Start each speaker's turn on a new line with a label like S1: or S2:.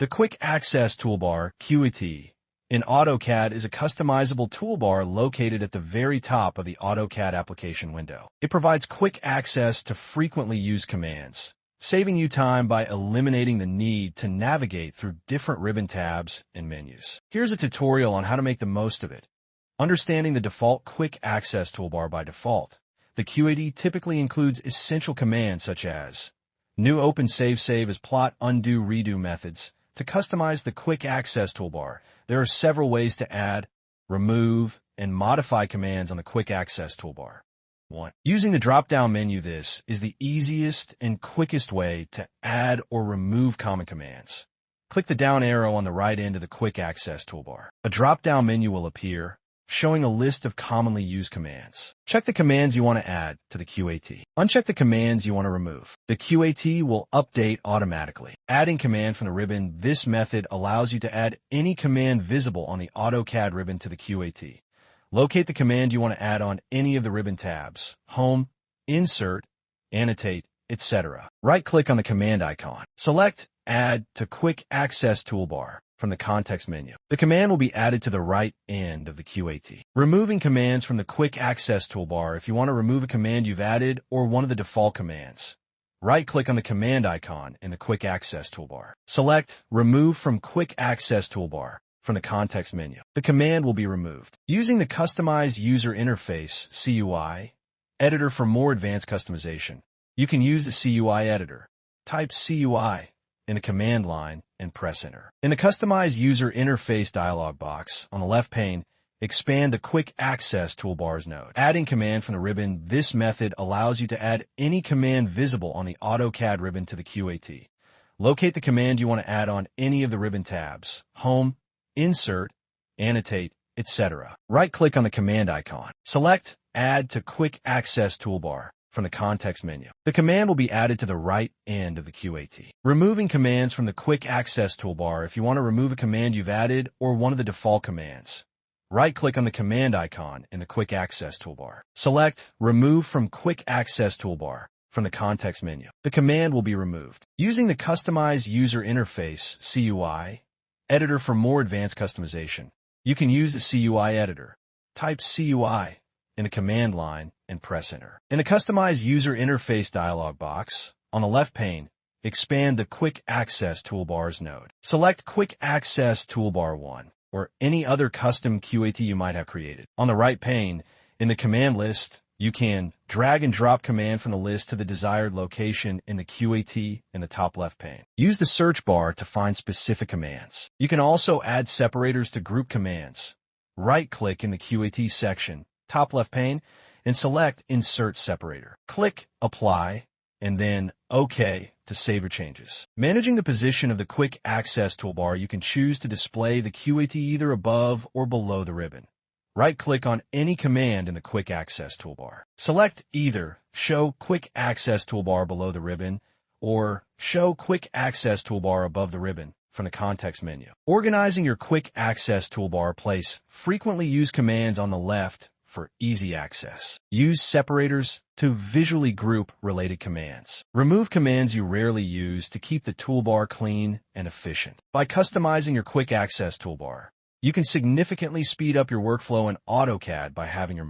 S1: The Quick Access Toolbar, QAT, in AutoCAD is a customizable toolbar located at the very top of the AutoCAD application window. It provides quick access to frequently used commands, saving you time by eliminating the need to navigate through different ribbon tabs and menus. Here's a tutorial on how to make the most of it. Understanding the default Quick Access Toolbar by default. The QAD typically includes essential commands such as new open save as plot undo redo methods. To customize the Quick Access Toolbar, there are several ways to add, remove, and modify commands on the Quick Access Toolbar. 1. Using the drop-down menu. This is the easiest and quickest way to add or remove common commands. Click the down arrow on the right end of the Quick Access Toolbar. A drop-down menu will appear, showing a list of commonly used commands. Check the commands you want to add to the QAT. Uncheck the commands you want to remove. The QAT will update automatically. Adding command from the ribbon. This method allows you to add any command visible on the AutoCAD ribbon to the QAT. Locate the command you want to add on any of the ribbon tabs: Home, Insert, Annotate, etc. Right-click on the command icon. Select Add to Quick Access Toolbar from the context menu. The command will be added to the right end of the QAT. Removing commands from the Quick Access Toolbar. If you want to remove a command you've added or one of the default commands, right-click on the command icon in the Quick Access Toolbar. Select Remove from Quick Access Toolbar from the context menu. The command will be removed. Using the Customize User Interface (CUI) editor for more advanced customization, you can use the CUI editor. Type CUI in the command line and press Enter. In the Customize User Interface dialog box on the left pane, expand the Quick Access Toolbars node. Adding command from the ribbon. This method allows you to add any command visible on the AutoCAD ribbon to the QAT. Locate the command you want to add on any of the ribbon tabs: Home, Insert, Annotate, etc. Right-click on the command icon. Select Add to Quick Access Toolbar from the context menu. The command will be added to the right end of the QAT. Removing commands from the Quick Access Toolbar. If you want to remove a command you've added or one of the default commands, right-click on the command icon in the Quick Access Toolbar. Select Remove from Quick Access Toolbar from the context menu. The command will be removed. Using the Customize User Interface (CUI) editor for more advanced customization, you can use the CUI editor. Type CUI in the command line and press Enter. In the Customize User Interface dialog box on the left pane, expand the Quick Access Toolbars node. Select Quick Access Toolbar 1 or any other custom QAT you might have created. On the right pane, in the command list, you can drag and drop command from the list to the desired location in the QAT in the top left pane. Use the search bar to find specific commands. You can also add separators to group commands. Right-click in the QAT section, top left pane, and select Insert Separator. Click Apply, and then OK to save your changes. Managing the position of the Quick Access Toolbar, you can choose to display the QAT either above or below the ribbon. Right-click on any command in the Quick Access Toolbar. Select either Show Quick Access Toolbar below the ribbon or Show Quick Access Toolbar above the ribbon from the context menu. Organizing your Quick Access Toolbar. Place frequently used commands on the left for easy access. Use separators to visually group related commands. Remove commands you rarely use to keep the toolbar clean and efficient. By customizing your Quick Access Toolbar, you can significantly speed up your workflow in AutoCAD by having your